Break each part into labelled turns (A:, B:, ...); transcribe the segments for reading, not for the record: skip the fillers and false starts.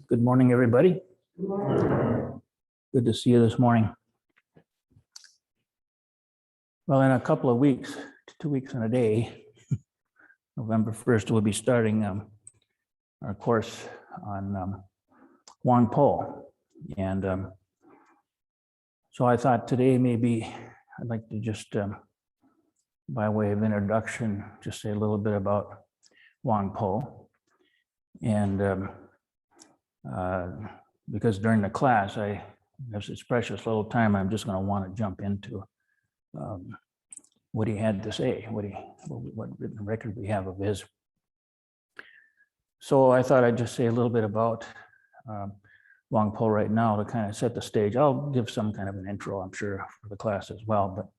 A: Good morning, everybody.
B: Good morning.
A: Good to see you this morning. Well, in a couple of weeks, 2 weeks and a day, November 1st, we'll be starting our course on Huang. And so I thought today maybe I'd like to just, by way of introduction, just say a little bit about Huang. And because during the class, I have this precious little time, I'm just going to want to jump into what he had to say, what written record we have of his. So I thought I'd just say a little bit about Huang right now to kind of set the stage. I'll give some kind of an intro, I'm sure, for the class as well.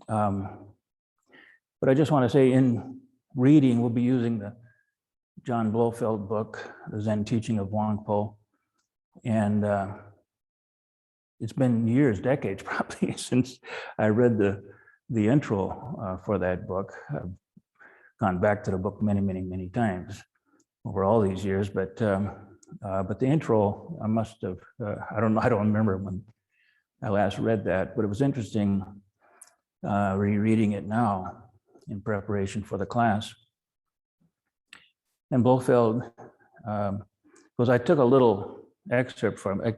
A: But I just want to say in reading, we'll be using the John Blofeld book, The Zen Teaching of Huang. And it's been years, decades probably, since I read the intro for that book. I've gone back to the book many times over all these years, but the intro, I must have, I don't remember when I last read that, but it was interesting rereading it now in preparation for the class. And Blofeld, because I took a little excerpt from, I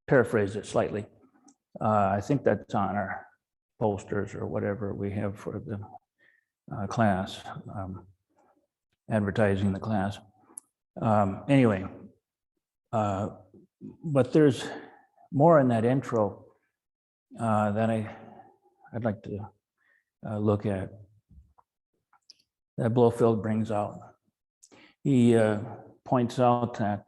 A: paraphrased it slightly. I think that's on our posters or whatever we have for the class, advertising the class. Anyway, but there's more in that intro that I'd like to look at, that Blofeld brings out. He points out that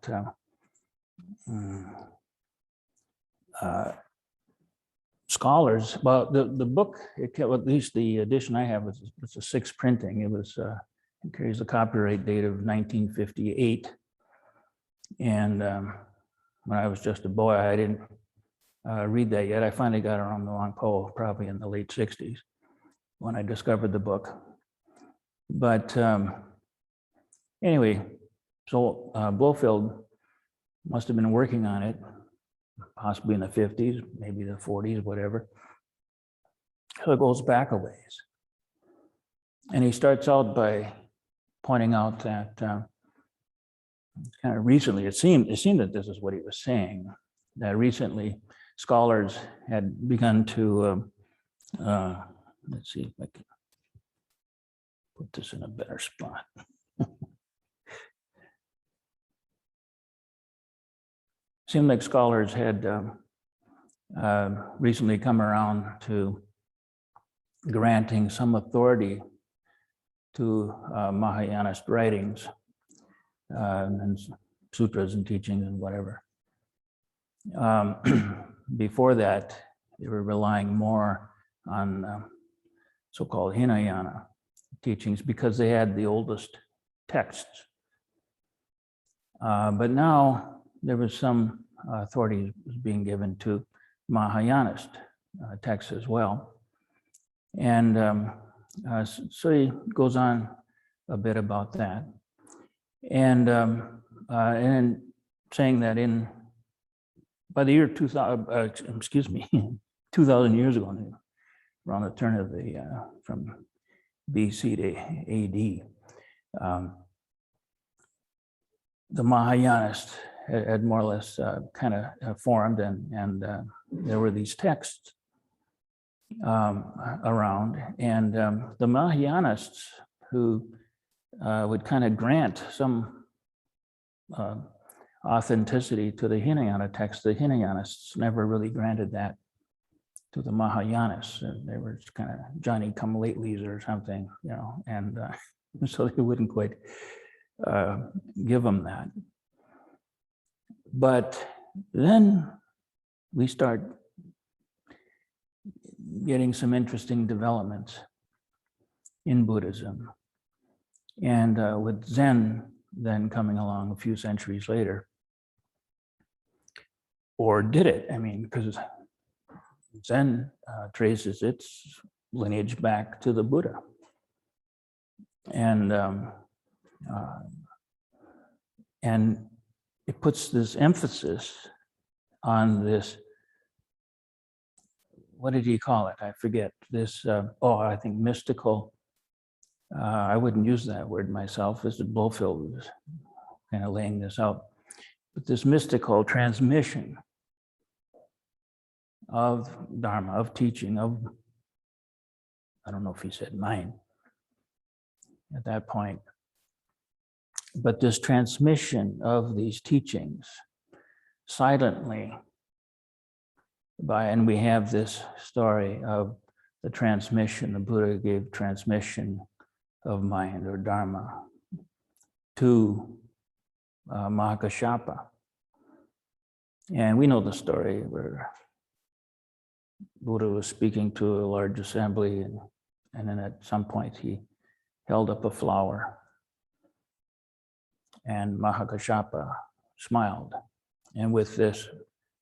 A: scholars, well, the book, at least the edition I have, it's a 6th printing. It carries the copyright date of 1958. And when I was just a boy, I didn't read that yet. I finally got around the Huang probably in the late 60s when I discovered the book. But anyway, so Blofeld must have been working on it, possibly in the 50s, maybe the 40s, whatever. So it goes back a ways. And he starts out by pointing out that kind of recently, it seemed that this is what he was saying, that recently scholars had begun to, let's see if I can put this in a better spot. Seemed like scholars had recently come around to granting some authority to Mahayanist writings and sutras and teachings and whatever. Before that, they were relying more on so-called Hinayana teachings because they had the oldest texts. But now there was some authority was being given to Mahayanist texts as well. And so he goes on a bit about that. And saying that by the year 2000, 2000 years ago, around the turn of from BC to AD, the Mahayanists had more or less kind of formed, and there were these texts around, and the Mahayanists who would kind of grant some authenticity to the Hinayana text, the Hinayanists never really granted that to the Mahayanists. They were just kind of Johnny-come-latelys or something, and so they wouldn't quite give them that. But then we start getting some interesting developments in Buddhism. And with Zen then coming along a few centuries later, or did it? I mean, because Zen traces its lineage back to the Buddha. And it puts this emphasis on this, what did he call it? I forget. This, I think mystical, I wouldn't use that word myself. This is Blofeld was kind of laying this out. But this mystical transmission of Dharma, of teaching, of, I don't know if he said mind at that point, but this transmission of these teachings silently and we have this story of the transmission, the Buddha gave transmission of mind or Dharma to Mahakashapa. And we know the story where Buddha was speaking to a large assembly, and then at some point he held up a flower, and Mahakashapa smiled. And with this,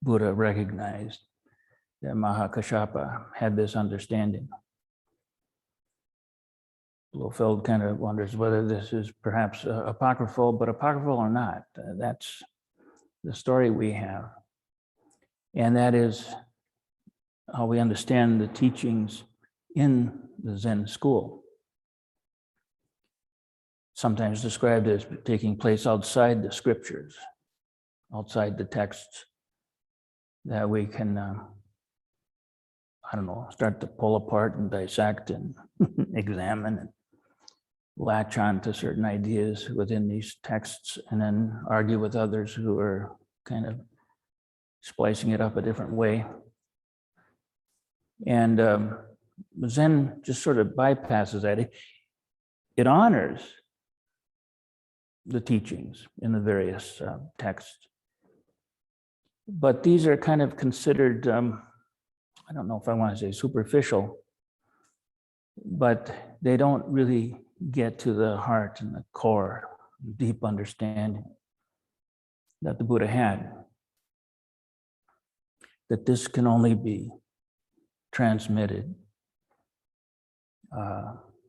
A: Buddha recognized that Mahakashapa had this understanding. Blofeld kind of wonders whether this is perhaps apocryphal, but apocryphal or not, that's the story we have. And that is how we understand the teachings in the Zen school. Sometimes described as taking place outside the scriptures, outside the texts that we can, start to pull apart and dissect and examine and latch on to certain ideas within these texts and then argue with others who are kind of splicing it up a different way. And Zen just sort of bypasses that. It honors the teachings in the various texts, but these are kind of considered, I don't know if I want to say superficial, but they don't really get to the heart and the core, deep understanding that the Buddha had, that this can only be transmitted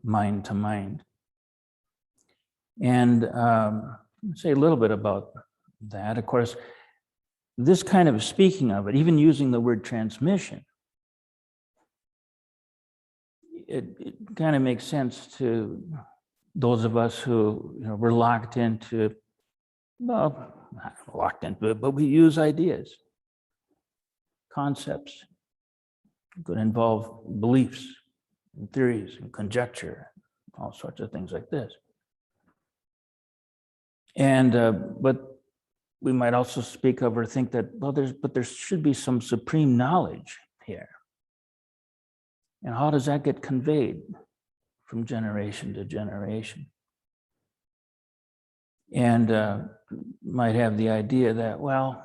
A: mind to mind. And say a little bit about that. Of course, this kind of speaking of it, even using the word transmission, it kind of makes sense to those of us who we're locked into, well, not locked into it, but we use ideas, concepts. It could involve beliefs and theories and conjecture, all sorts of things like this. And but we might also speak of or think that, well, there should be some supreme knowledge here. And how does that get conveyed from generation to generation? And might have the idea that, well,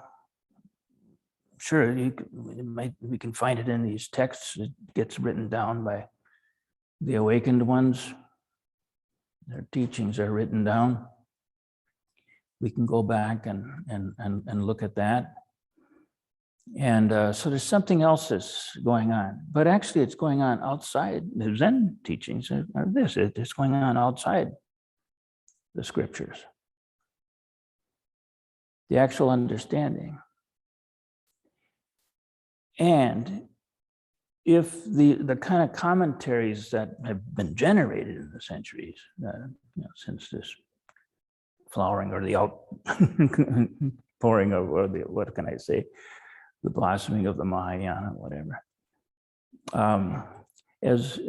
A: sure, we can find it in these texts. It gets written down by the awakened ones. Their teachings are written down. We can go back and look at that. And so there's something else that's going on. But actually, it's going on outside. The Zen teachings are this. It's going on outside the scriptures. The actual understanding. And if the kind of commentaries that have been generated in the centuries, since this flowering or the outpouring of, or the, what can I say, the blossoming of the Mahayana, whatever. As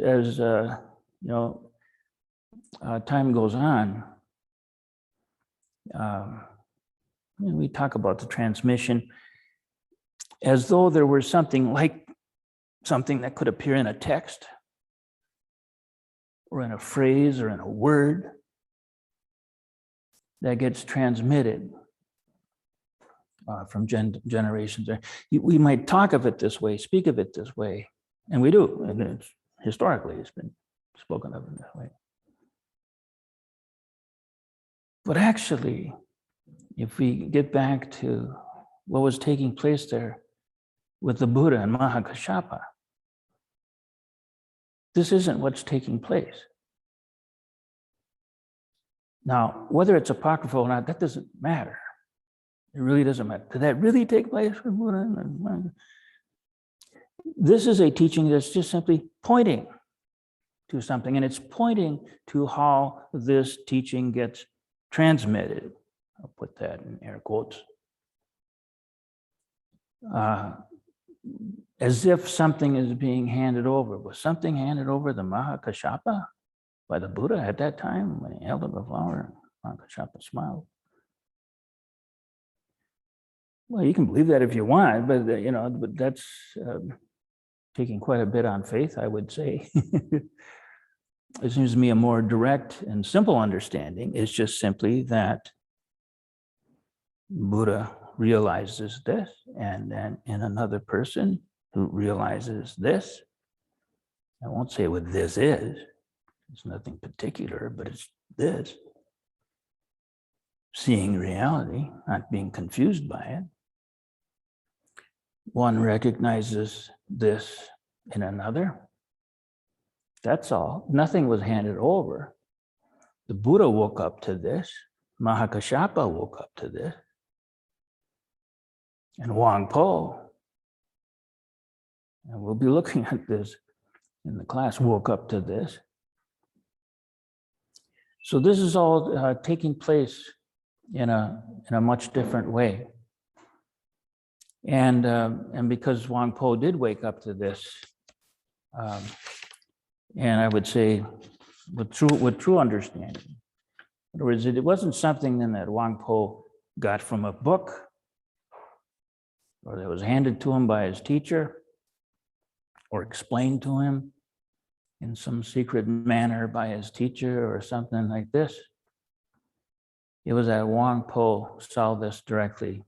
A: time goes on, we talk about the transmission as though there were something that could appear in a text or in a phrase or in a word that gets transmitted from generations. We might talk of it this way, speak of it this way, and we do. And historically, it's been spoken of in that way. But actually, if we get back to what was taking place there with the Buddha and Mahakashapa, this isn't what's taking place. Now, whether it's apocryphal or not, that doesn't matter. It really doesn't matter. Did that really take place for Buddha? This is a teaching that's just simply pointing to something, and it's pointing to how this teaching gets transmitted. I'll put that in air quotes. As if something is being handed over. Was something handed over to Mahakashapa by the Buddha at that time when he held up the flower? Mahakashapa smiled. Well, you can believe that if you want, but but that's taking quite a bit on faith, I would say. It seems to me a more direct and simple understanding is just simply that Buddha realizes this, and then in another person who realizes this. I won't say what this is. It's nothing particular, but it's this. Seeing reality, not being confused by it. One recognizes this in another. That's all. Nothing was handed over. The Buddha woke up to this. Mahakashapa woke up to this. And Huang, and we'll be looking at this in the class, woke up to this. So this is all taking place in a much different way. And because Huang did wake up to this, and I would say with true understanding. In other words, it wasn't something then that Huang got from a book, or that was handed to him by his teacher, or explained to him in some secret manner by his teacher, or something like this. It was that Huang saw this directly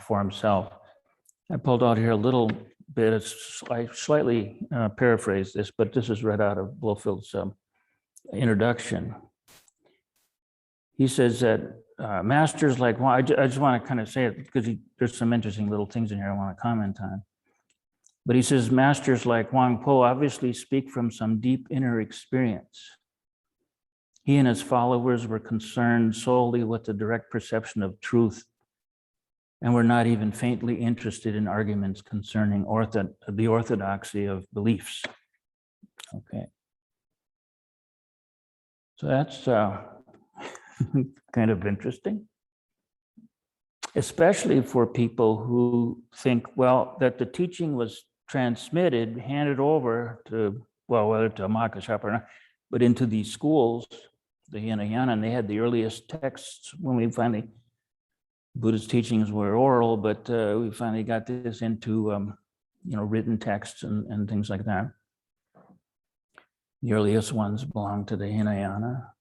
A: for himself. I pulled out here a little bit, I slightly paraphrase this, but this is right out of Blofield's introduction. He says that masters like Huang, I just want to kind of say it because there's some interesting little things in here I want to comment on. But he says masters like Huang obviously speak from some deep inner experience. He and his followers were concerned solely with the direct perception of truth, and were not even faintly interested in arguments concerning the orthodoxy of beliefs. Okay. So that's kind of interesting, especially for people who think, well, that the teaching was transmitted, handed over to, well, whether to Mahakashapa or not, but into these schools, the Hinayana, and they had the earliest texts when we finally, Buddha's teachings were oral, but we finally got this into, written texts and things like that. The earliest ones belong to the Hinayana.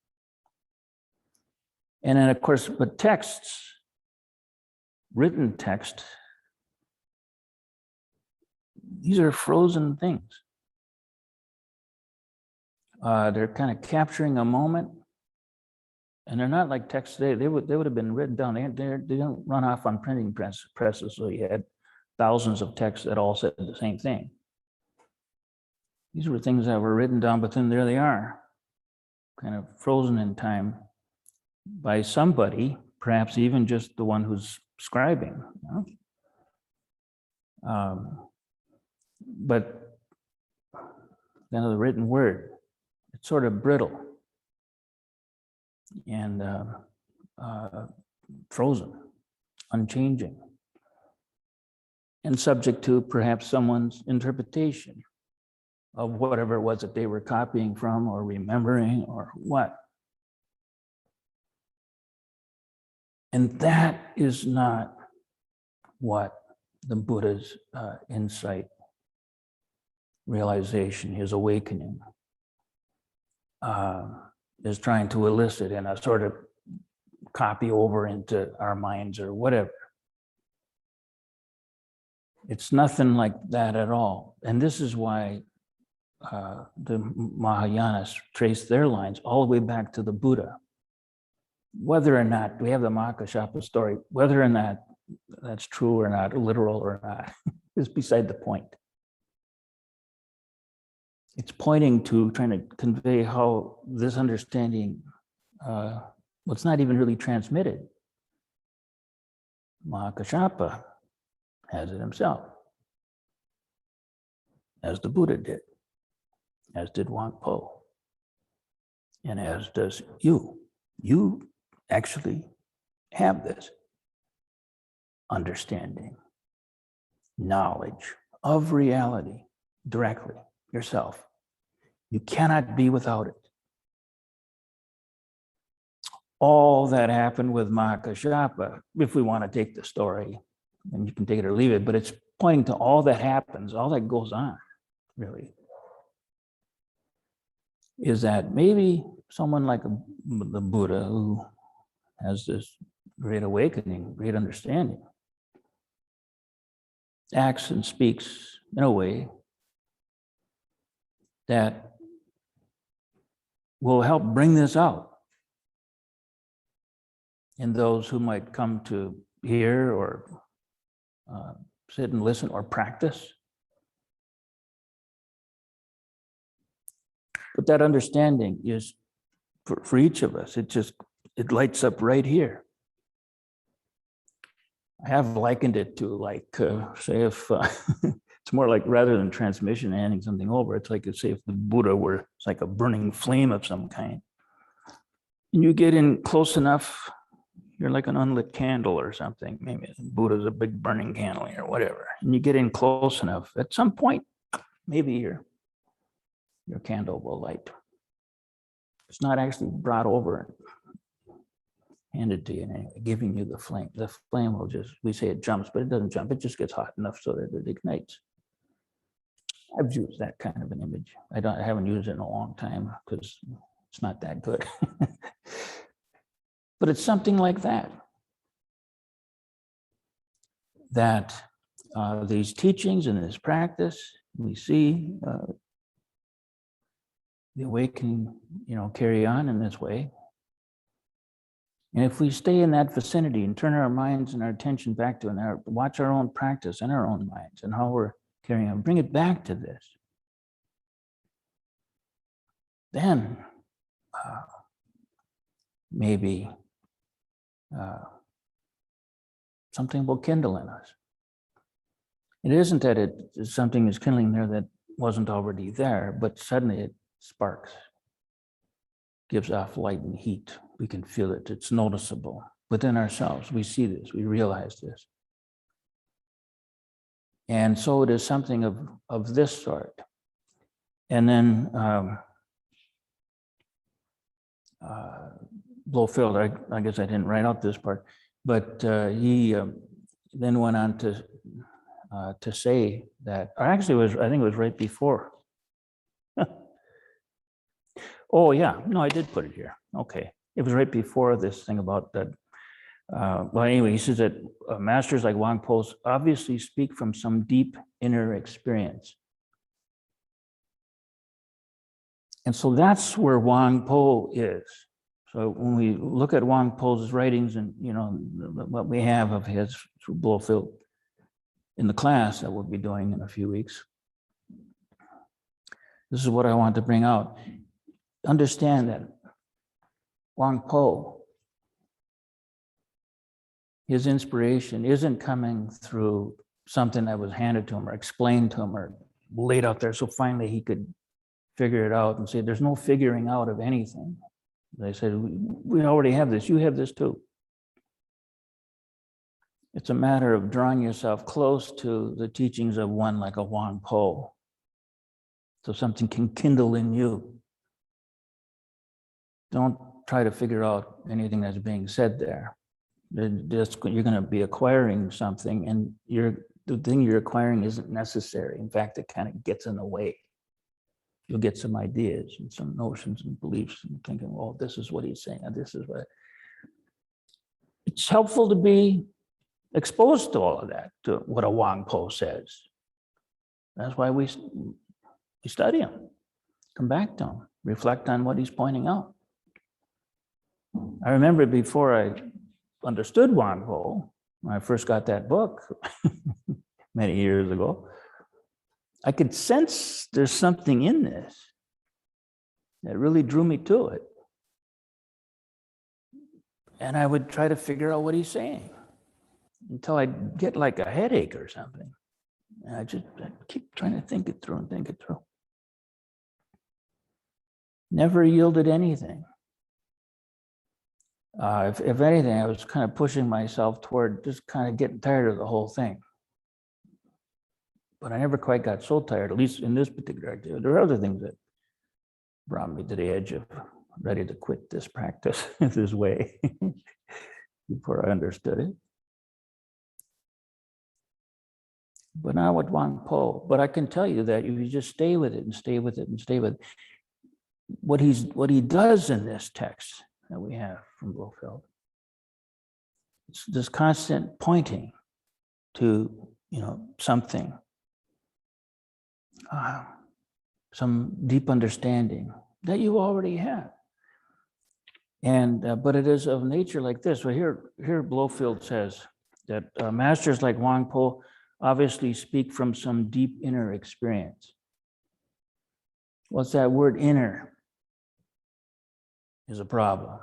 A: And then, of course, but texts, written text, these are frozen things. They're kind of capturing a moment, and they're not like texts today. They would have been written down. They don't run off on printing presses, so you had thousands of texts that all said the same thing. These were things that were written down, but then there they are, kind of frozen in time by somebody, perhaps even just the one who's scribing. But then the written word, it's sort of brittle and frozen, unchanging, and subject to perhaps someone's interpretation of whatever it was that they were copying from or remembering or what. And that is not what the Buddha's insight, realization, his awakening is trying to elicit in a sort of copy over into our minds or whatever. It's nothing like that at all. And this is why the Mahayanas trace their lines all the way back to the Buddha. Whether or not, we have the Mahakashapa story, whether or not that's true or not, literal or not, is beside the point. It's pointing to, trying to convey how this understanding, it's not even really transmitted. Mahakashapa has it himself, as the Buddha did, as did Huang Po, and as does you. You actually have this understanding, knowledge of reality directly yourself. You cannot be without it. All that happened with Mahakashapa, if we want to take the story, and you can take it or leave it, but it's pointing to all that happens, all that goes on, really, is that maybe someone like the Buddha, who has this great awakening, great understanding, acts and speaks in a way that will help bring this out in those who might come to hear or sit and listen or practice. But that understanding is for each of us, it lights up right here. I have likened it to like, say if, it's more like rather than transmission handing something over, it's like, say if the Buddha were, it's like a burning flame of some kind. And you get in close enough, you're like an unlit candle or something. Maybe Buddha's a big burning candle or whatever. And you get in close enough, at some point, maybe your candle will light. It's not actually brought over and handed to you in any way, giving you the flame. The flame will just, we say it jumps, but it doesn't jump. It just gets hot enough so that it ignites. I've used that kind of an image. I haven't used it in a long time because it's not that good. But it's something like that. That these teachings and this practice, we see the awakening, carry on in this way. And if we stay in that vicinity and turn our minds and our attention back to it, and watch our own practice in our own minds and how we're carrying on, bring it back to this, then maybe something will kindle in us. It isn't that something is kindling there that wasn't already there, but suddenly it sparks, gives off light and heat. We can feel it. It's noticeable within ourselves. We see this. We realize this. And so it is something of this sort. And then Blofeld, I guess I didn't write out this part, but he then went on to say that, or actually I think it was right before. Oh yeah, no, I did put it here. Okay, it was right before this thing about that. Well, anyway, he says that masters like Huang Po obviously speak from some deep inner experience. And so that's where Huang Po is. So when we look at Huang Po's writings and, what we have of his through Blofeld in the class that we'll be doing in a few weeks, this is what I want to bring out. Understand that Huang Po, his inspiration isn't coming through something that was handed to him or explained to him or laid out there so finally he could figure it out and say, there's no figuring out of anything. They said, we already have this, you have this too. It's a matter of drawing yourself close to the teachings of one like a Huang Po, so something can kindle in you. Don't try to figure out anything that's being said there. You're going to be acquiring something, and the thing you're acquiring isn't necessary. In fact, it kind of gets in the way. You'll get some ideas and some notions and beliefs and thinking, well, this is what he's saying, and this is what. It's helpful to be exposed to all of that, to what a Huang Po says. That's why we study him, come back to him, reflect on what he's pointing out. I remember before I understood Huang Po, when I first got that book many years ago, I could sense there's something in this that really drew me to it. And I would try to figure out what he's saying. until I get like a headache or something. And I keep trying to think it through and think it through. Never yielded anything. If anything, I was kind of pushing myself toward just kind of getting tired of the whole thing. But I never quite got so tired, at least in this particular activity. There are other things that brought me to the edge of ready to quit this practice this way before I understood it. But not with Huang Po. But I can tell you that if you just stay with it and stay with it and stay with it, what he does in this text that we have from Blofeld, it's this constant pointing to, something, some deep understanding that you already have. And but it is of nature like this. So here Blofeld says that masters like Huang Po obviously speak from some deep inner experience. What's that word inner? Is a problem.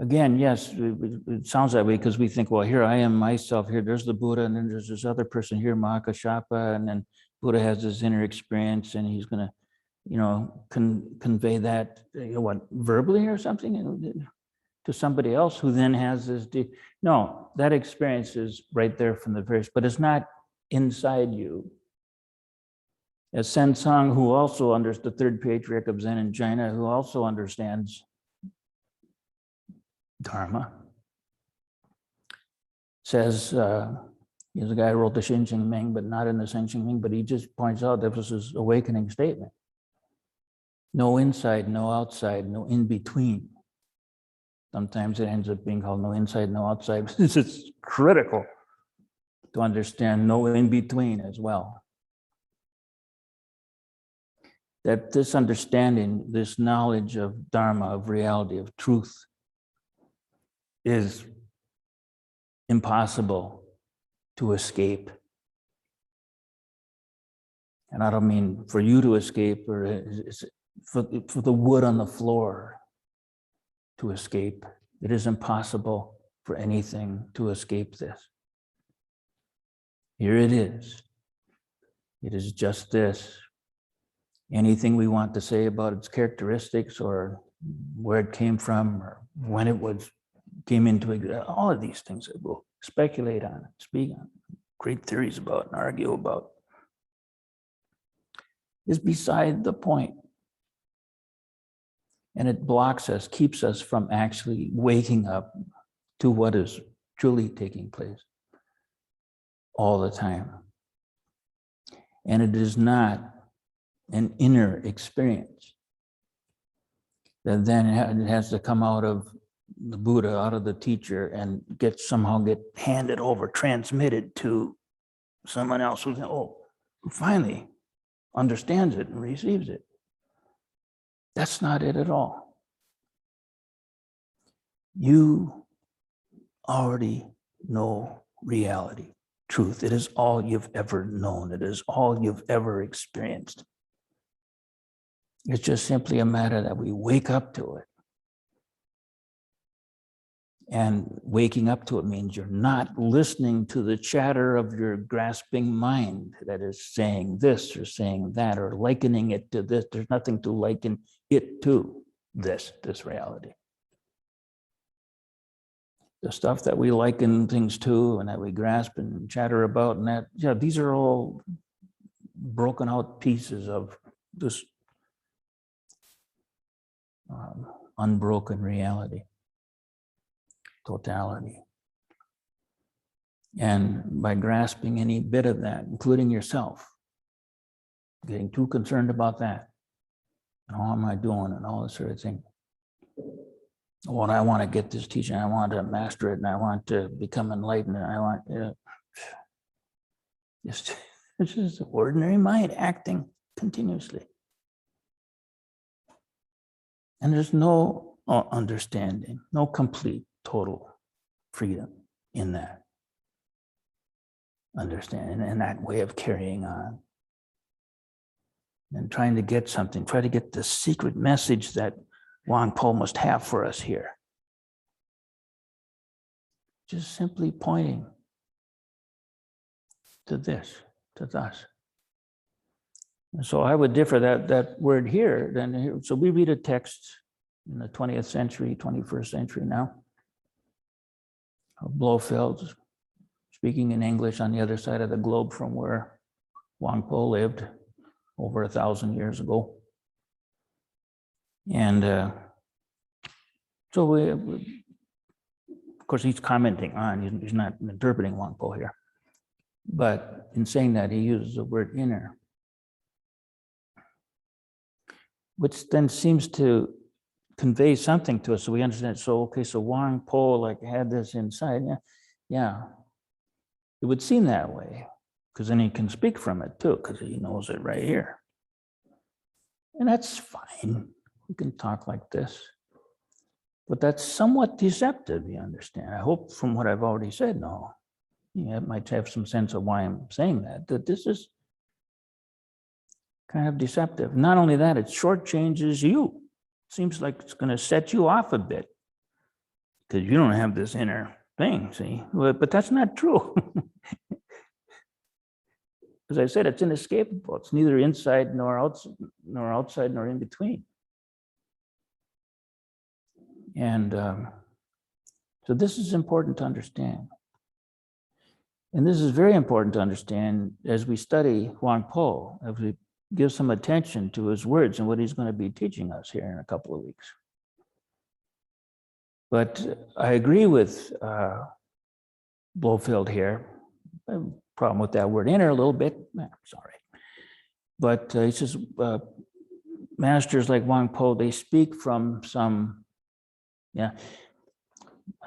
A: Again, yes, it sounds that way because we think, well, here I am myself, here there's the Buddha, and then there's this other person here, Mahakashapa, and then Buddha has this inner experience, and he's going to, convey that, verbally or something to somebody else who then has this deep. No, that experience is right there from the first, but it's not inside you. As Sensang, who also understands, the third patriarch of Zen in China, who also understands Dharma, says, he's a guy who wrote the Shin Ching Ming, but not in the Shen Ching Ming, but he just points out that this is awakening statement. No inside, no outside, no in between. Sometimes it ends up being called no inside, no outside. It's critical to understand no in between as well. That this understanding, this knowledge of Dharma, of reality, of truth, is impossible to escape. And I don't mean for you to escape, or for the wood on the floor to escape. It is impossible for anything to escape this. Here it is. It is just this. Anything we want to say about its characteristics or where it came from or when it came into existence, all of these things that we'll speculate on, speak on, great theories about and argue about, is beside the point. And it blocks us, keeps us from actually waking up to what is truly taking place all the time. And it is not an inner experience that then it has to come out of the Buddha, out of the teacher, and somehow get handed over, transmitted to someone else who finally understands it and receives it. That's not it at all. You already know reality, truth. It is all you've ever known. It is all you've ever experienced. It's just simply a matter that we wake up to it. And waking up to it means you're not listening to the chatter of your grasping mind that is saying this or saying that or likening it to this. There's nothing to liken it to this reality. The stuff that we liken things to and that we grasp and chatter about and that, these are all broken out pieces of this unbroken reality, totality. And by grasping any bit of that, including yourself, getting too concerned about that, and how am I doing and all this sort of thing. Well, I want to get this teaching, I want to master it, and I want to become enlightened, and I want it's just ordinary mind acting continuously. And there's no understanding, no complete, total freedom in that understanding and that way of carrying on. And trying to get something, try to get the secret message that Huang Po must have for us here. just simply pointing to this, to thus. And so I would differ that word here than here. So we read a text in the 20th century, 21st century now, of Blofeld speaking in English on the other side of the globe from where Huang Po lived over 1,000 years ago. And so we, of course, he's commenting on, he's not interpreting Huang Po here. But in saying that, he uses the word inner, which then seems to convey something to us so we understand. So, okay, so Huang Po like had this inside. Yeah, it would seem that way, because then he can speak from it too, because he knows it right here. And that's fine. We can talk like this. But that's somewhat deceptive, you understand. I hope from what I've already said, no. You might have some sense of why I'm saying that this is kind of deceptive. Not only that, it shortchanges you. Seems like it's going to set you off a bit because you don't have this inner thing, see? But that's not true. As I said, it's inescapable. It's neither inside nor outside nor in between. And so this is important to understand. And this is very important to understand as we study Huang Po, as we give some attention to his words and what he's going to be teaching us here in a couple of weeks. But I agree with Blofeld here. I have a problem with that word inner a little bit. Sorry. But he says, masters like Huang Po, they speak from some, I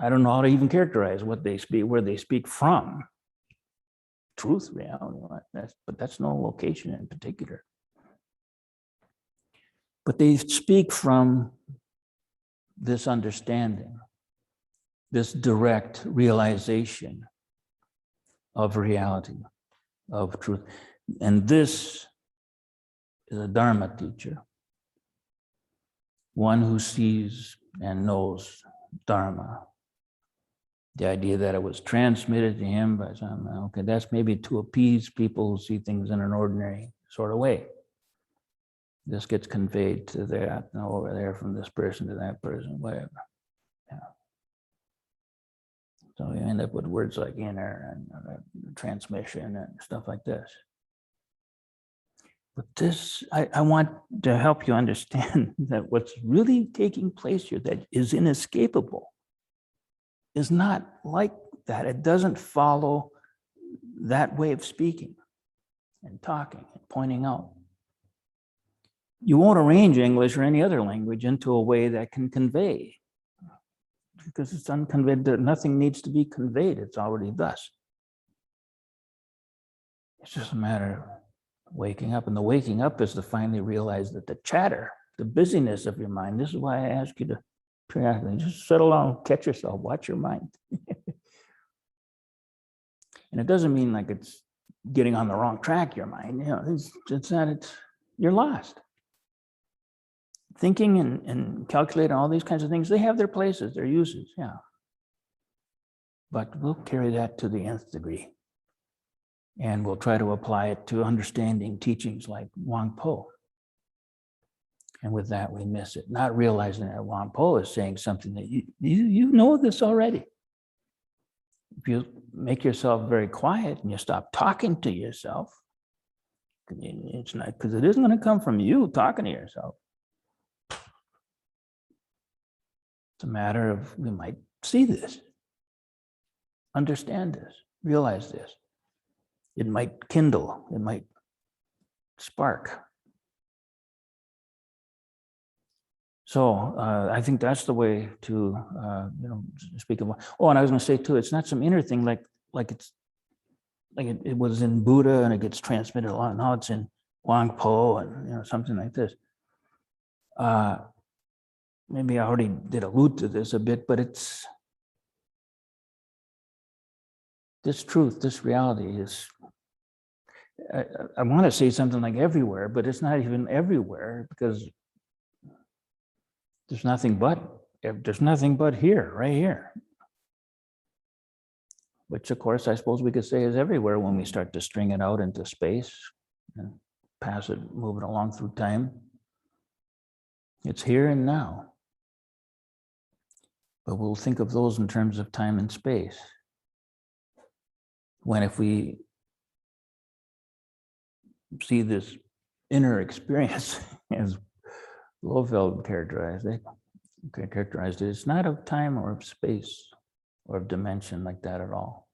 A: don't know how to even characterize what they speak, where they speak from. Truth, reality, but that's no location in particular. But they speak from this understanding, this direct realization of reality, of truth. And this is a Dharma teacher, one who sees and knows Dharma. The idea that it was transmitted to him by some, okay, that's maybe to appease people who see things in an ordinary sort of way. This gets conveyed to that, over there from this person to that person, whatever. Yeah. So you end up with words like inner and transmission and stuff like this. But this, I want to help you understand that what's really taking place here that is inescapable is not like that. It doesn't follow that way of speaking and talking and pointing out. You won't arrange English or any other language into a way that can convey, because it's unconveyed. Nothing needs to be conveyed. It's already thus. It's just a matter of waking up. And the waking up is to finally realize that the chatter, the busyness of your mind, this is why I ask you to just settle down, catch yourself, watch your mind. And it doesn't mean like it's getting on the wrong track, your mind. It's that you're lost. Thinking and calculating, all these kinds of things, they have their places, their uses, yeah. But we'll carry that to the nth degree. And we'll try to apply it to understanding teachings like Huang Po. And with that, we miss it, not realizing that Huang Po is saying something that you know this already. If you make yourself very quiet and you stop talking to yourself, it's not, because it isn't going to come from you talking to yourself. It's a matter of, we might see this, understand this, realize this. It might kindle, it might spark. So I think that's the way to, speak of. Oh, and I was going to say too, it's not some inner thing like it was in Buddha and it gets transmitted a lot. Now it's in Huang Po and something like this. Maybe I already did allude to this a bit, but it's this truth, this reality is. I want to say something like everywhere, but it's not even everywhere because there's nothing but here, right here. which of course I suppose we could say is everywhere when we start to string it out into space and pass it, move it along through time. It's here and now. But we'll think of those in terms of time and space. When if we see this inner experience as Blofeld characterized it, it's not of time or of space or of dimension like that at all.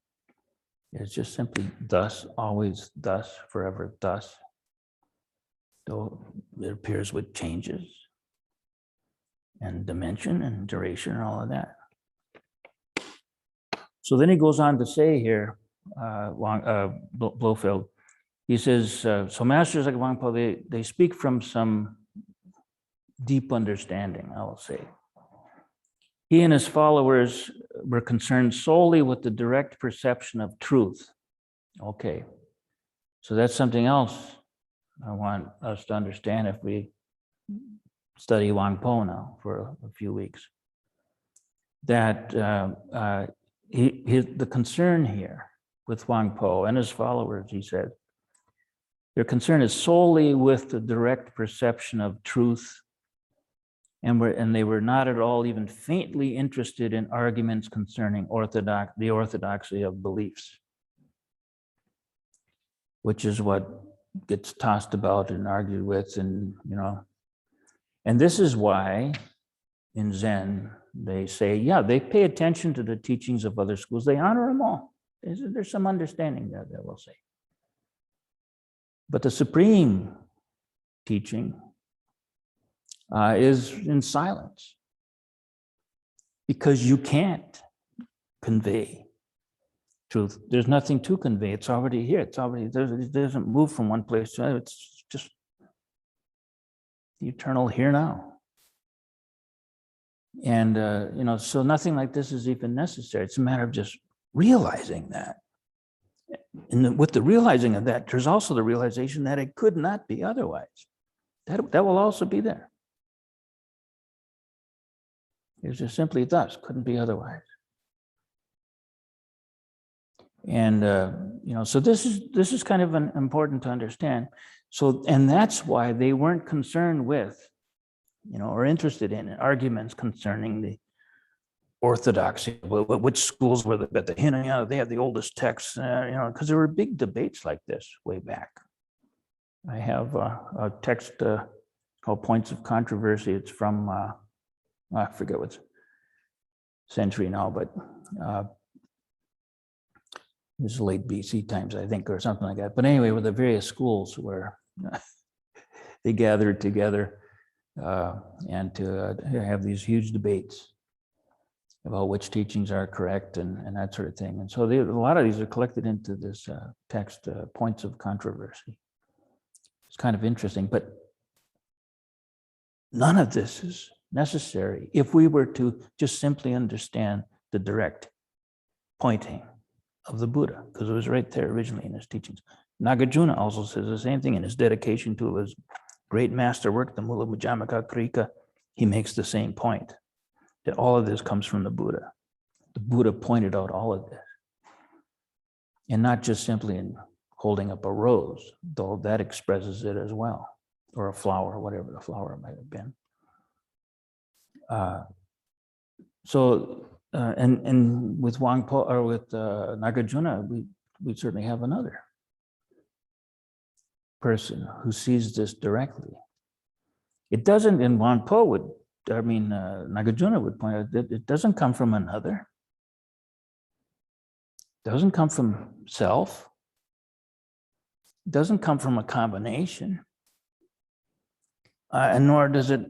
A: It's just simply thus, always thus, forever thus. Though it appears with changes and dimension and duration and all of that. So then he goes on to say here, Blofeld, he says, so masters like Huang Po, they speak from some deep understanding, I will say. He and his followers were concerned solely with the direct perception of truth. Okay, so that's something else I want us to understand if we study Huang Po now for a few weeks. That the concern here with Huang Po and his followers, he said, their concern is solely with the direct perception of truth, and they were not at all even faintly interested in arguments concerning the orthodoxy of beliefs, which is what gets tossed about and argued with, and and this is why in Zen they say, yeah, they pay attention to the teachings of other schools, they honor them all. There's some understanding there, that we'll say. But the supreme teaching is in silence, because you can't convey truth. There's nothing to convey. It's already here. It's already, it doesn't move from one place to another. It's just the eternal here now. And, so nothing like this is even necessary. It's a matter of just realizing that. And with the realizing of that, there's also the realization that it could not be otherwise. That will also be there. It's just simply thus, couldn't be otherwise. And so this is kind of important to understand. So, and that's why they weren't concerned with, or interested in arguments concerning the orthodoxy, which schools were the Hinayana, they had the oldest texts, because there were big debates like this way back. I have a text called Points of Controversy. It's from, I forget what century now, but this is late BC times, I think, or something like that. But anyway, with the various schools where they gathered together and to have these huge debates about which teachings are correct and that sort of thing. And so a lot of these are collected into this text, Points of Controversy. It's kind of interesting, but none of this is necessary if we were to just simply understand the direct pointing of the Buddha, because it was right there originally in his teachings. Nagarjuna also says the same thing in his dedication to his great masterwork, the Mula Mujamaka Krika. He makes the same point, that all of this comes from the Buddha. The Buddha pointed out all of this. And not just simply in holding up a rose, though that expresses it as well, or a flower, whatever the flower might have been. And with Huang Po, or with Nagarjuna, we certainly have another person who sees this directly. It doesn't, in Huang Po Nagarjuna would point out that it doesn't come from another. It doesn't come from self. It doesn't come from a combination. And nor does it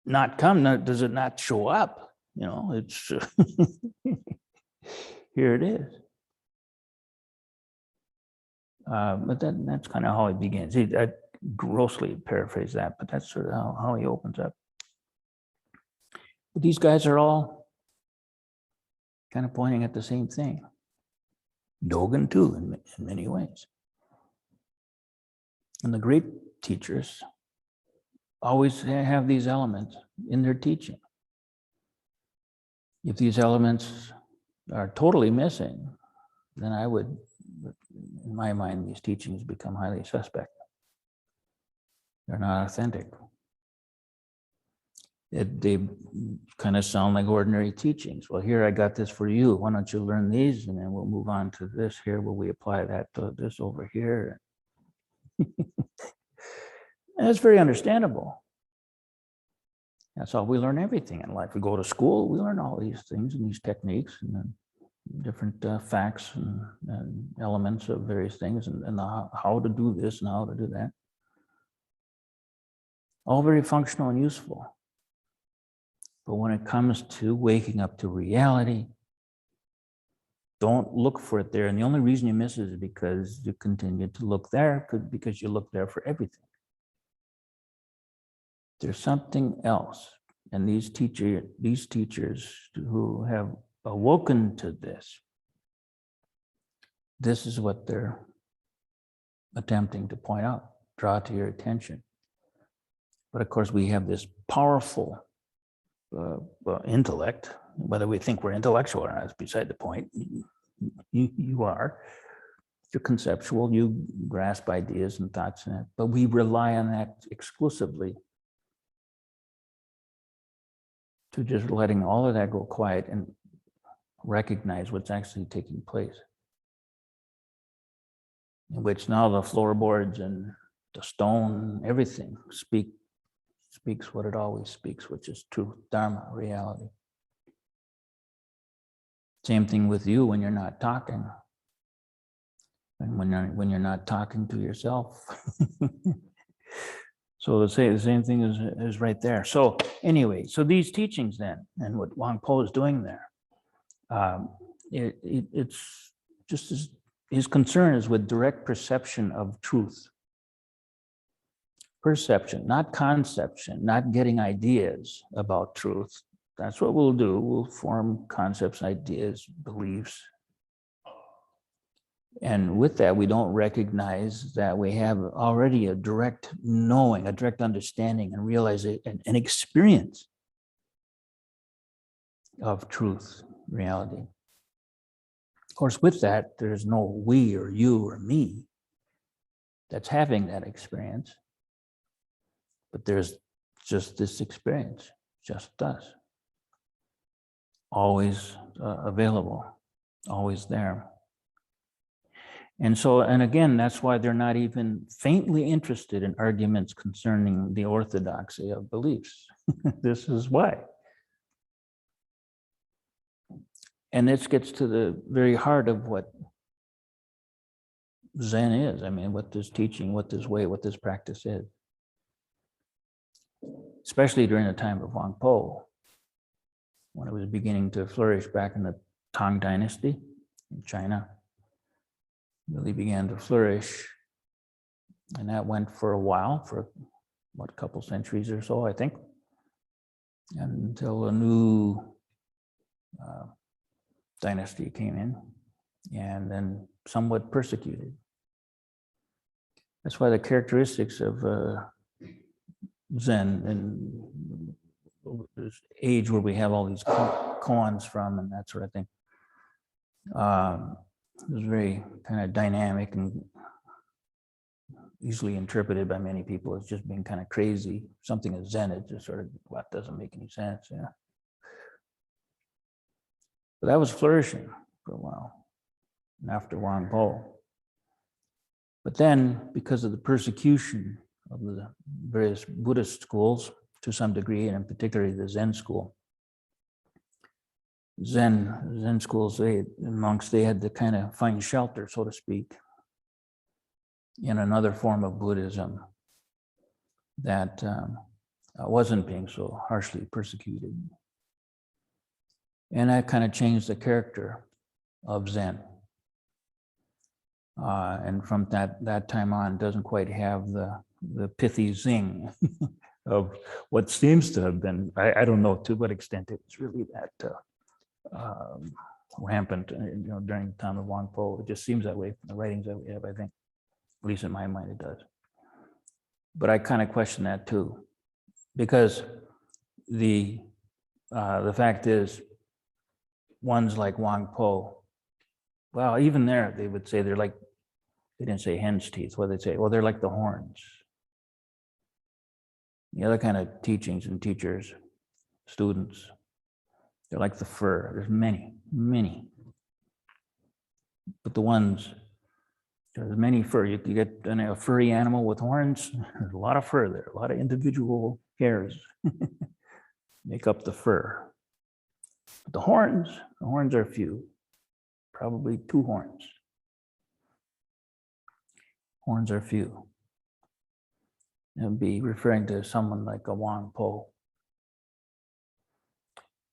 A: not come, does it not show up. It's here it is. But that's kind of how he begins. I grossly paraphrase that, but that's sort of how he opens up. But these guys are all kind of pointing at the same thing. Dogen too, in many ways. And the great teachers always have these elements in their teaching. If these elements are totally missing, then I would, in my mind, these teachings become highly suspect. They're not authentic. They kind of sound like ordinary teachings. Well, here I got this for you. Why don't you learn these, and then we'll move on to this here, where we apply that to this over here. And it's very understandable. That's how we learn everything in life. We go to school, we learn all these things and these techniques and then different facts and elements of various things and how to do this and how to do that. All very functional and useful. But when it comes to waking up to reality, don't look for it there. And the only reason you miss it is because you continue to look there, because you look there for everything. There's something else. And these teachers who have awoken to this is what they're attempting to point out, draw to your attention. But of course, we have this powerful intellect. Whether we think we're intellectual or not is beside the point. You are. You're conceptual, you grasp ideas and thoughts, but we rely on that exclusively to just letting all of that go quiet and recognize what's actually taking place. In which now the floorboards and the stone, everything speaks what it always speaks, which is truth, dharma, reality. Same thing with you when you're not talking. And when you're not talking to yourself. So the same thing is right there. So anyway, so these teachings then, and what Huang Po is doing there, it's just his concern is with direct perception of truth. Perception, not conception, not getting ideas about truth. That's what we'll do. We'll form concepts, ideas, beliefs. And with that, we don't recognize that we have already a direct knowing, a direct understanding, and realize it, an experience of truth, reality. Of course, with that, there's no we or you or me that's having that experience, but there's just this experience, just us, always available, always there. And so, and again, that's why they're not even faintly interested in arguments concerning the orthodoxy of beliefs. This is why. And this gets to the very heart of what Zen is. I mean, what this teaching, what this way, what this practice is. Especially during the time of Huang Po, when it was beginning to flourish back in the Tang Dynasty in China. Really began to flourish, and that went for a while, for what, a couple centuries or so, I think, until a new dynasty came in, and then somewhat persecuted. That's why the characteristics of Zen and this age where we have all these koans from and that sort of thing. It was very kind of dynamic and easily interpreted by many people as just being kind of crazy. Something as Zen, it just sort of, what, doesn't make any sense, yeah. But that was flourishing for a while after Huang Po. But then, because of the persecution of the various Buddhist schools to some degree, and in particular the Zen school, Zen schools, monks, they had to kind of find shelter, so to speak, in another form of Buddhism that wasn't being so harshly persecuted. And that kind of changed the character of Zen. And from that time on, doesn't quite have the pithy zing of what seems to have been, I don't know to what extent it was really that rampant, during the time of Huang Po. It just seems that way from the writings that we have, I think. At least in my mind, it does. But I kind of question that too, because the fact is, ones like Huang Po well, even there, they would say they're like, they didn't say hen's teeth. What they'd say, well, they're like the horns. The other kind of teachings and teachers, students, they're like the fur. There's many, many. But the ones, there's many fur. You get a furry animal with horns, there's a lot of fur there, a lot of individual hairs make up the fur. But the horns are few, probably 2 horns. Horns are few. It would be referring to someone like a Huang Po.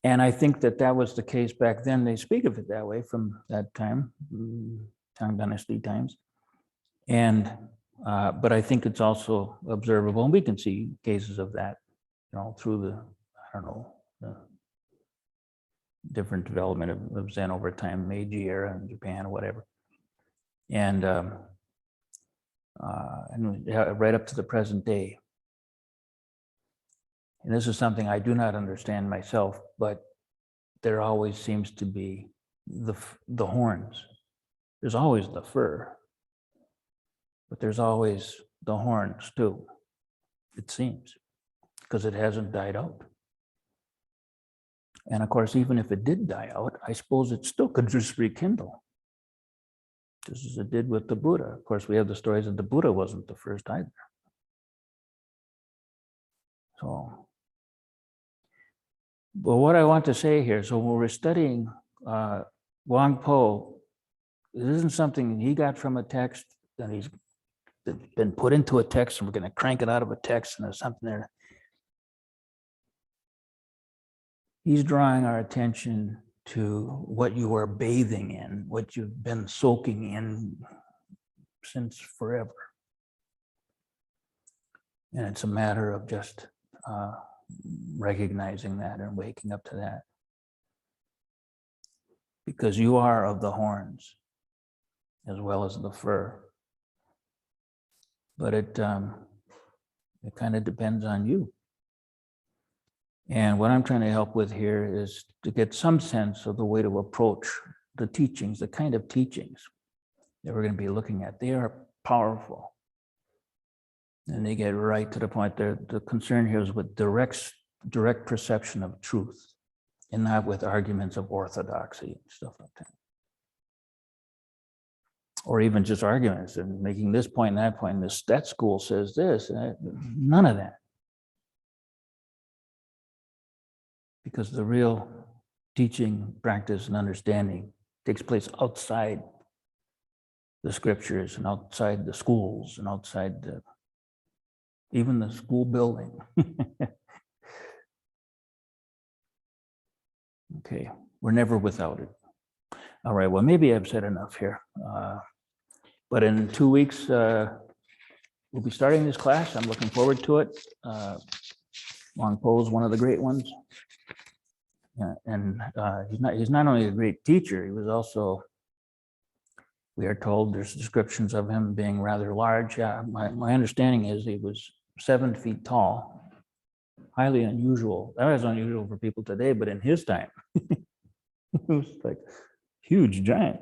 A: And I think that that was the case back then. They speak of it that way from that time, Tang Dynasty times. And, but I think it's also observable, and we can see cases of that, through the, I don't know, the different development of Zen over time, Meiji era in Japan or whatever. And right up to the present day. And this is something I do not understand myself, but there always seems to be the horns. There's always the fur, but there's always the horns too, it seems, because it hasn't died out. And of course, even if it did die out, I suppose it still could just rekindle, just as it did with the Buddha. Of course, we have the stories that the Buddha wasn't the first either. So, but what I want to say here, so when we're studying Huang Po, it isn't something he got from a text that he's been put into a text and we're going to crank it out of a text and there's something there. He's drawing our attention to what you are bathing in, what you've been soaking in since forever. And it's a matter of just recognizing that and waking up to that. Because you are of the horns as well as the fur. But it kind of depends on you. And what I'm trying to help with here is to get some sense of the way to approach the teachings, the kind of teachings that we're going to be looking at. They are powerful. And they get right to the point. The concern here is with direct perception of truth and not with arguments of orthodoxy and stuff like that. Or even just arguments and making this point and that point, and that school says this, none of that. Because the real teaching, practice, and understanding takes place outside the scriptures and outside the schools and outside even the school building. Okay, we're never without it. All right, well, maybe I've said enough here. But in 2 weeks, we'll be starting this class. I'm looking forward to it. Huang Po is one of the great ones. And he's not only a great teacher, he was also, we are told there's descriptions of him being rather large. Yeah, my understanding is he was 7 feet tall, highly unusual. That was unusual for people today, but in his time, he was like huge giant.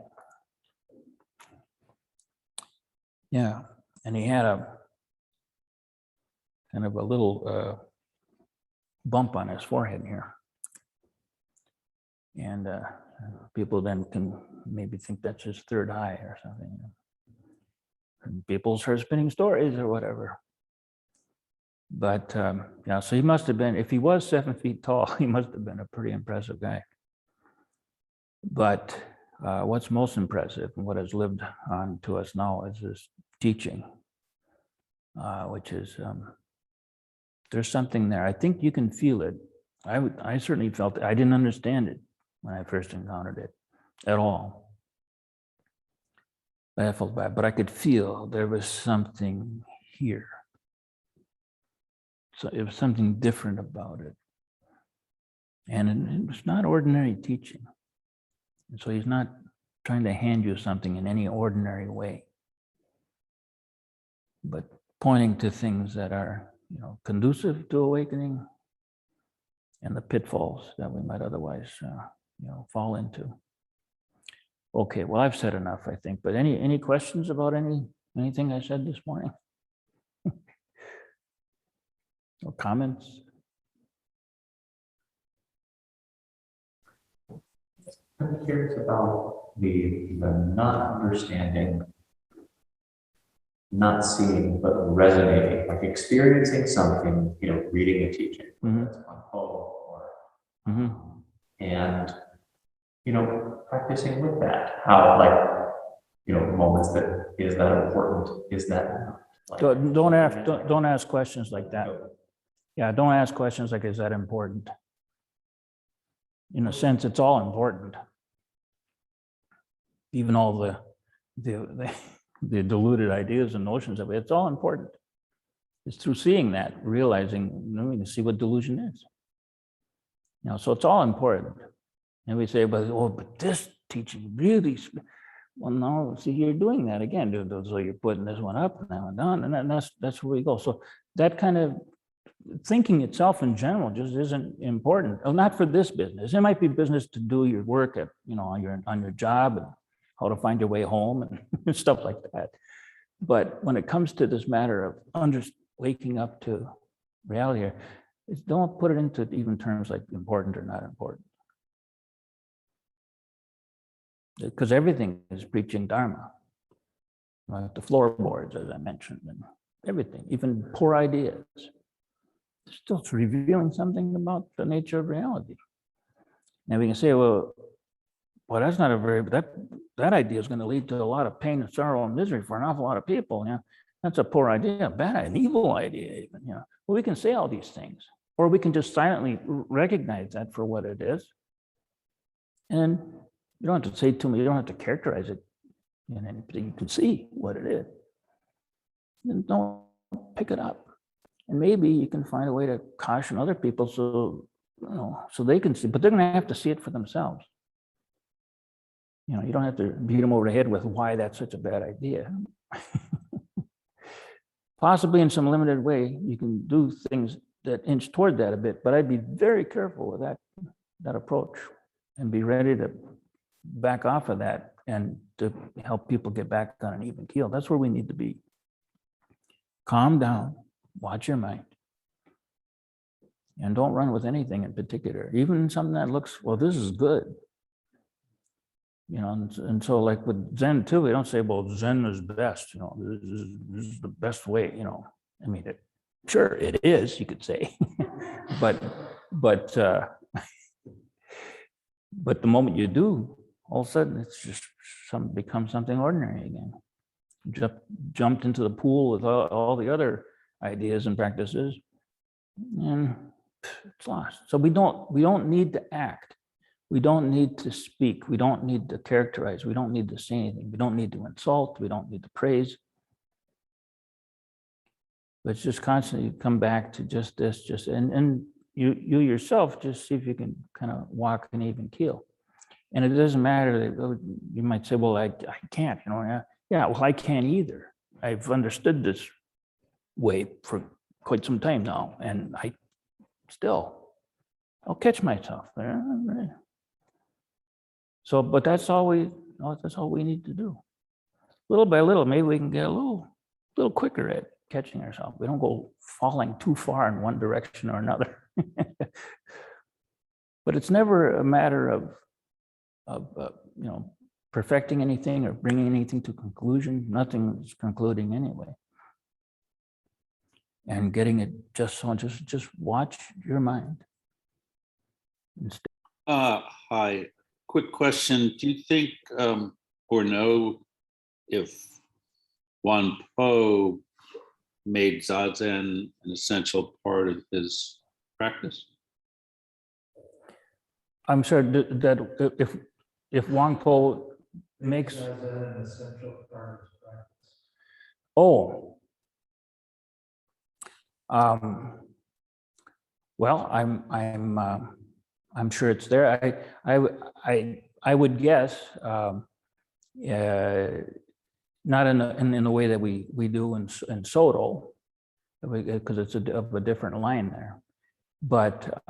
A: Yeah, and he had a kind of a little bump on his forehead here. And people then can maybe think that's his third eye or something. And people start spinning stories or whatever. But yeah, so he must have been, if he was 7 feet tall, he must have been a pretty impressive guy. But what's most impressive and what has lived on to us now is his teaching, which is, there's something there. I think you can feel it. I certainly felt it. I didn't understand it when I first encountered it at all. Baffled by it, but I could feel there was something here. So it was something different about it. And it was not ordinary teaching. And so he's not trying to hand you something in any ordinary way, but pointing to things that are, conducive to awakening and the pitfalls that we might otherwise, fall into. Okay, well, I've said enough, I think, but any questions about anything I said this morning? Or comments?
B: I'm curious about the not understanding, not seeing, but resonating, like experiencing something, reading a teaching, whether it's on poem or, and, practicing with that, how, moments that, is that important? Is that not? Like,
A: Don't ask questions like that. Yeah, don't ask questions like, is that important? In a sense, it's all important. Even all the diluted ideas and notions of it, it's all important. It's through seeing that, realizing, we can see what delusion is. So it's all important. And we say, but this teaching really, well, no, see, you're doing that again. So you're putting this one up and that one down, and that's where we go. So that kind of thinking itself in general just isn't important. Well, not for this business. It might be business to do your work at, on your job and how to find your way home and stuff like that. But when it comes to this matter of waking up to reality here, don't put it into even terms like important or not important. Because everything is preaching Dharma. Like the floorboards, as I mentioned, and everything, even poor ideas. Still revealing something about the nature of reality. And we can say, well, that's not that idea is going to lead to a lot of pain and sorrow and misery for an awful lot of people. That's a poor idea, an evil idea even. Well, we can say all these things, or we can just silently recognize that for what it is. And you don't have to say too much, you don't have to characterize it in anything. You can see what it is. And don't pick it up. And maybe you can find a way to caution other people so they can see, but they're going to have to see it for themselves. You don't have to beat them over the head with why that's such a bad idea. Possibly in some limited way, you can do things that inch toward that a bit, but I'd be very careful with that approach and be ready to back off of that and to help people get back on an even keel. That's where we need to be. Calm down, watch your mind, and don't run with anything in particular, even something that looks, well, this is good. And so like with Zen too, we don't say, well, Zen is best, this is the best way, I mean, sure, it is, you could say, but the moment you do, all of a sudden it's just becomes something ordinary again. Jumped into the pool with all the other ideas and practices, and it's lost. So we don't need to act. We don't need to speak. We don't need to characterize. We don't need to say anything. We don't need to insult. We don't need to praise. But just constantly come back to just this, and you yourself just see if you can kind of walk an even keel. And it doesn't matter that you might say, well, I can't, yeah, well, I can't either. I've understood this way for quite some time now, and I'll catch myself there. So, but that's all we need to do. Little by little, maybe we can get a little quicker at catching ourselves. We don't go falling too far in one direction or another. But it's never a matter of perfecting anything or bringing anything to conclusion. Nothing is concluding anyway. And getting it just watch your mind.
C: Hi, quick question. Do you think or know if Huang Po made Zazen an essential part of his practice?
A: I'm sure that if Huang Po makes
D: Zazen an essential part of his practice.
A: Oh. Well, I'm sure it's there. I would guess, not in the way that we do in Soto, because it's of a different line there. But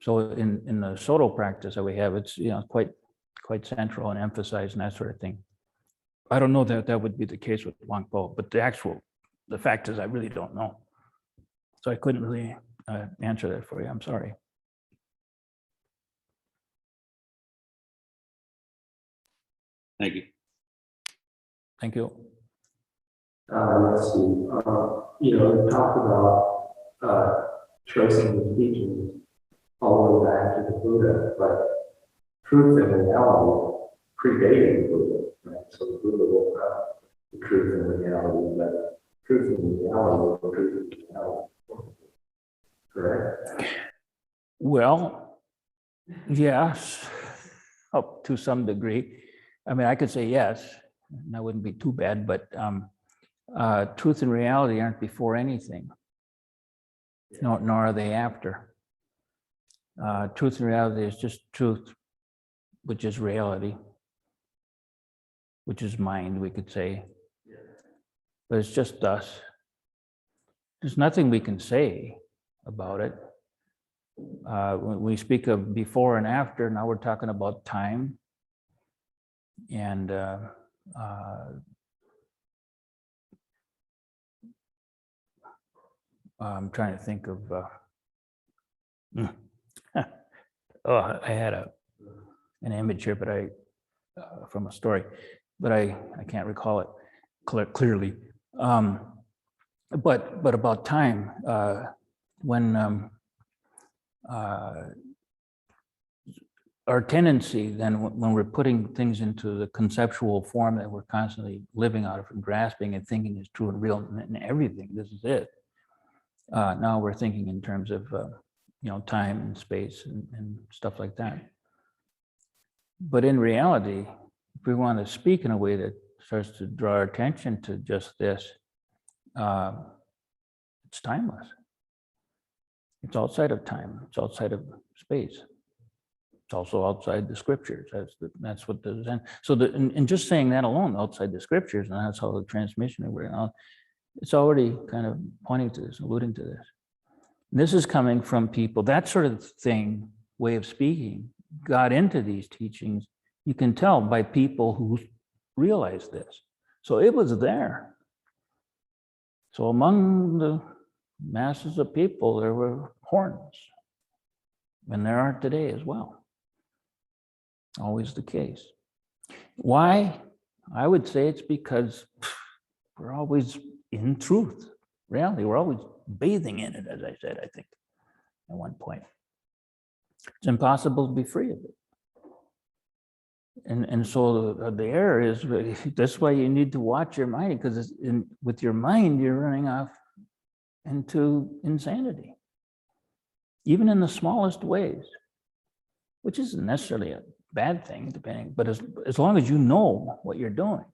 A: so in the Soto practice that we have, it's quite quite central and emphasized and that sort of thing. I don't know that that would be the case with Huang Po, but the fact is I really don't know. So I couldn't really answer that for you. I'm sorry.
C: Thank you.
A: Thank you.
E: Let's see. You talked about tracing the teachings all the way back to the Buddha, but truth and reality predated the Buddha, right? So the Buddha will have the truth and reality, but truth and reality will truth and reality. Correct?
A: Well, yes, up to some degree. I mean, I could say yes, and that wouldn't be too bad, but truth and reality aren't before anything, nor are they after. Truth and reality is just truth, which is reality, which is mind, we could say. But it's just us. There's nothing we can say about it. When we speak of before and after, now we're talking about time. And I'm trying to think of, oh, I had an image here, but from a story, but I can't recall it clearly. But about time, when our tendency then, when we're putting things into the conceptual form that we're constantly living out of and grasping and thinking is true and real and everything, this is it. Now we're thinking in terms of time and space and stuff like that. But in reality, if we want to speak in a way that starts to draw our attention to just this, it's timeless. It's outside of time. It's outside of space. It's also outside the scriptures. That's what the Zen. So in just saying that alone, outside the scriptures, and that's how the transmission of it. It's already kind of pointing to this, alluding to this. This is coming from people, that sort of thing, way of speaking, got into these teachings. You can tell by people who realize this. So it was there. So among the masses of people, there were horns. And there are today as well. Always the case. Why? I would say it's because we're always in truth, reality. We're always bathing in it, as I said, I think, at one point. It's impossible to be free of it. And so the error is, that's why you need to watch your mind, because with your mind, you're running off into insanity, even in the smallest ways, which isn't necessarily a bad thing, depending, but as long as you know what you're doing,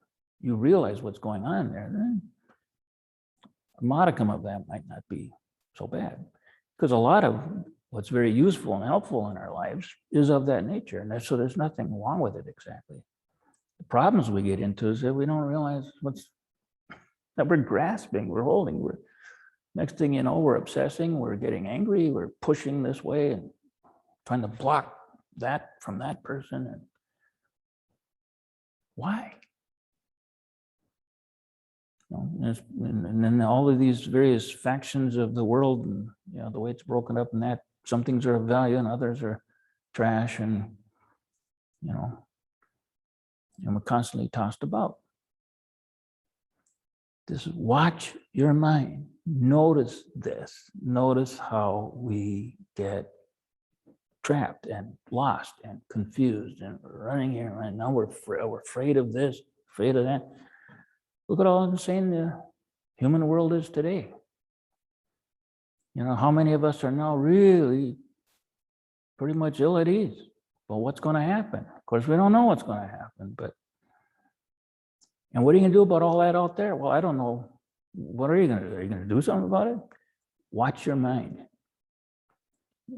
A: you realize what's going on there, then a modicum of that might not be so bad. Because a lot of what's very useful and helpful in our lives is of that nature. And so there's nothing wrong with it exactly. The problems we get into is that we don't realize that we're grasping, we're holding, next thing you know, we're obsessing, we're getting angry, we're pushing this way and trying to block that from that person. And why? And then all of these various factions of the world, and the way it's broken up, and that some things are of value and others are trash, and and we're constantly tossed about. Just watch your mind. Notice this. Notice how we get trapped and lost and confused and running here. Right now we're afraid of this, afraid of that. Look at all insane the human world is today. How many of us are now really pretty much ill at ease about what's going to happen? Of course, we don't know what's going to happen, and what are you going to do about all that out there? Well, I don't know. What are you going to do? Are you going to do something about it? Watch your mind.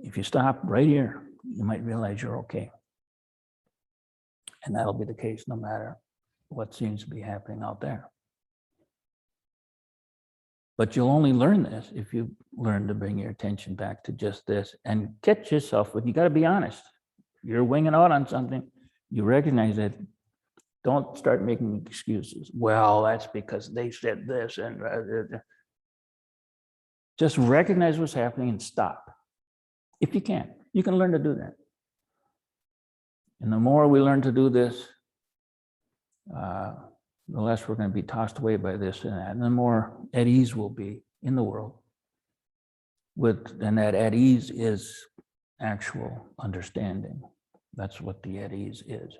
A: If you stop right here, you might realize you're okay. And that'll be the case no matter what seems to be happening out there. But you'll only learn this if you learn to bring your attention back to just this and catch yourself. But you got to be honest. You're winging out on something. You recognize that. Don't start making excuses. Well, that's because they said this, and just recognize what's happening and stop. If you can learn to do that. And the more we learn to do this, the less we're going to be tossed away by this and that, and the more at ease we'll be in the world. And that at ease is actual understanding. That's what the at ease is.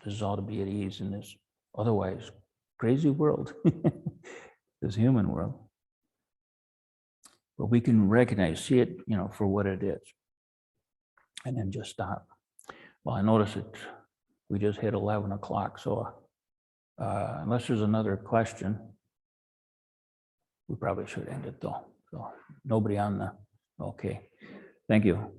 A: This is all to be at ease in this otherwise crazy world, this human world. But we can recognize, see it, for what it is, and then just stop. Well, I notice we just hit 11 o'clock, so unless there's another question, we probably should end it though. So nobody on the, okay. Thank you.